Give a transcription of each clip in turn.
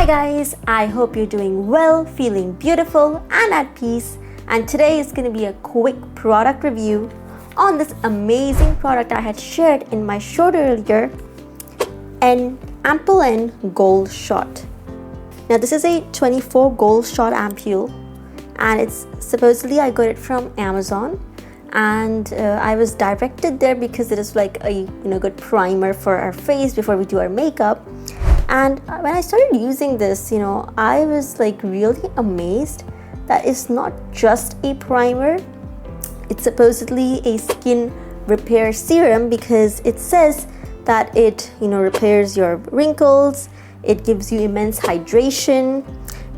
Hi guys, I hope you're doing well, feeling beautiful and at peace. And today is going to be a quick product review on this amazing product I had shared in my short earlier, an Ample N Gold Shot. Now this is a 24 gold shot ampule and it's supposedly I got it from Amazon, and I was directed there because it is like a good primer for our face before we do our makeup. And when I started using this, I was like really amazed that it's not just a primer. It's supposedly a skin repair serum because it says that it repairs your wrinkles, it gives you immense hydration.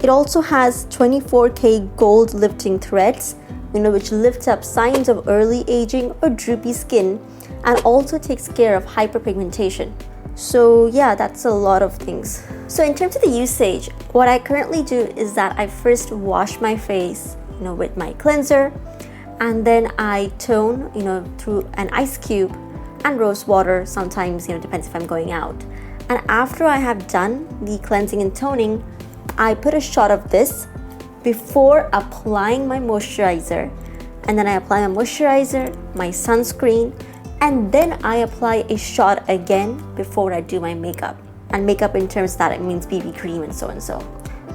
It also has 24K gold lifting threads, which lifts up signs of early aging or droopy skin and also takes care of hyperpigmentation. So yeah, that's a lot of things. So in terms of the usage, what I currently do is that I first wash my face, with my cleanser, and then I tone, through an ice cube and rose water. Sometimes, depends if I'm going out. And after I have done the cleansing and toning, I put a shot of this before applying my moisturizer. And then I apply my moisturizer, my sunscreen, and then I apply a shot again before I do my makeup. And makeup in terms that it means BB cream and so and so.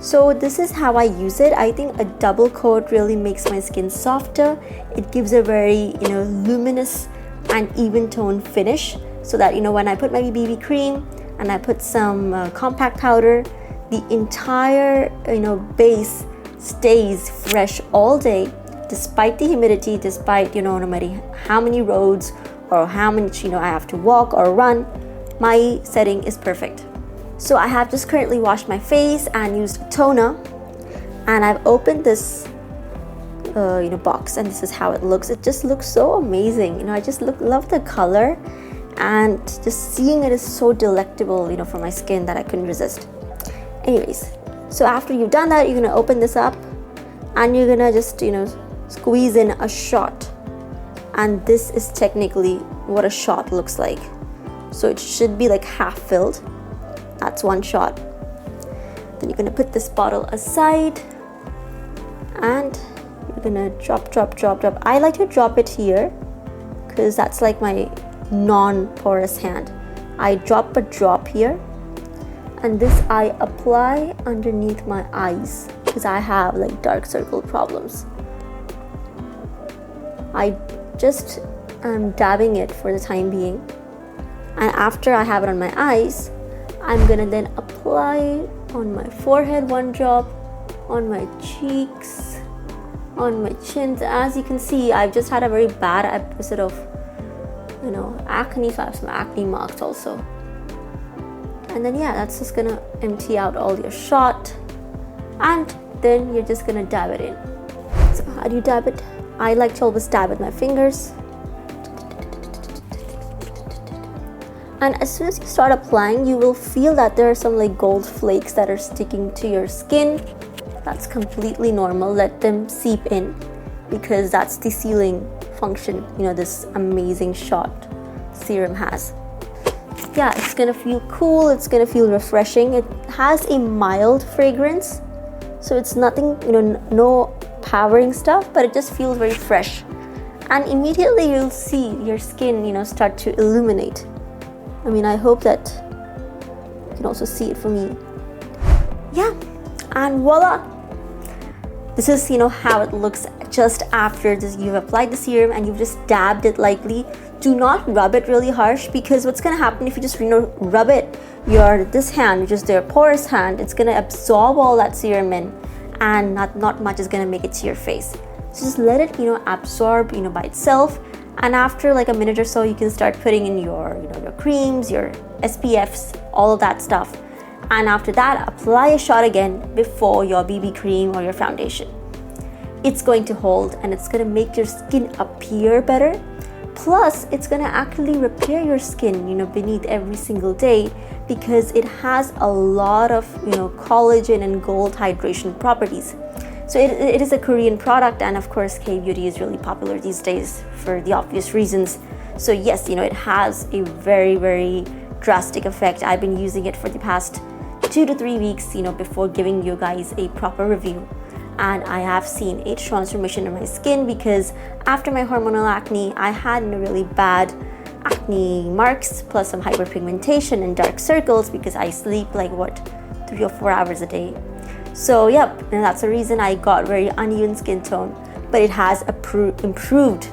So this is how I use it. I think a double coat really makes my skin softer. It gives a very luminous and even tone finish, so that when I put my BB cream and I put some compact powder, the entire base stays fresh all day, despite the humidity, despite no matter how many roads or how much I have to walk or run, my setting is perfect. So I have just currently washed my face and used toner, and I've opened this box, and this is how it looks. It just looks so amazing. I just love the color, and just seeing it is so delectable for my skin that I couldn't resist. Anyways, so after you've done that, you're gonna open this up and you're gonna just squeeze in a shot. And this is technically what a shot looks like. So it should be like half filled. That's one shot. Then you're gonna put this bottle aside and you're gonna drop. I like to drop it here because that's like my non-porous hand. I drop a drop here, and this I apply underneath my eyes because I have like dark circle problems. I just am dabbing it for the time being, and after I have it on my eyes, I'm gonna then apply it on my forehead, one drop, on my cheeks, on my chin. As you can see, I've just had a very bad episode of acne, so I have some acne marks also. And then that's just gonna empty out all your shot, and then you're just gonna dab it in. So how do you dab it? I like to always dab with my fingers. And as soon as you start applying, you will feel that there are some like gold flakes that are sticking to your skin. That's completely normal. Let them seep in, because that's the sealing function this amazing shot serum has. It's gonna feel cool, it's gonna feel refreshing. It has a mild fragrance, so it's nothing, no powering stuff, but it just feels very fresh. And immediately you'll see your skin, start to illuminate. I hope that you can also see it for me. And voila! This is, how it looks just after you've applied the serum and you've just dabbed it lightly. Do not rub it really harsh, because what's gonna happen if you just rub it, this hand, which is their porous hand, it's gonna absorb all that serum in, and not much is gonna make it to your face. So just let it absorb by itself, and after like a minute or so, you can start putting in your your creams, your SPFs, all of that stuff. And after that, apply a shot again before your BB cream or your foundation. It's going to hold, and it's going to make your skin appear better. Plus, it's going to actually repair your skin, beneath every single day, because it has a lot of, collagen and gold hydration properties. So it is a Korean product, and of course, K-beauty is really popular these days for the obvious reasons. So yes, it has a very, very drastic effect. I've been using it for the past 2 to 3 weeks, before giving you guys a proper review. And I have seen a transformation in my skin, because after my hormonal acne, I had really bad acne marks plus some hyperpigmentation and dark circles because I sleep like 3 or 4 hours a day. So yep, and that's the reason I got very uneven skin tone, but it has improved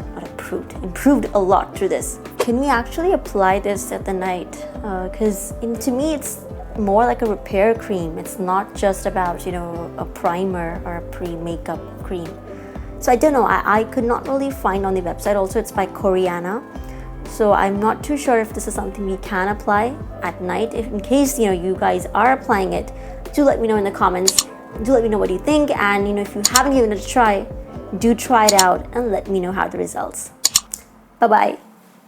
a lot through this. Can we actually apply this at the night? Because to me it's more like a repair cream. It's not just about a primer or a pre-makeup cream. So I don't know, I could not really find on the website. Also, it's by Koreana, so I'm not too sure if this is something we can apply at night. If in case you guys are applying it, do let me know in the comments. Do let me know what you think, and if you haven't given it a try, do try it out and let me know how the results. Bye bye.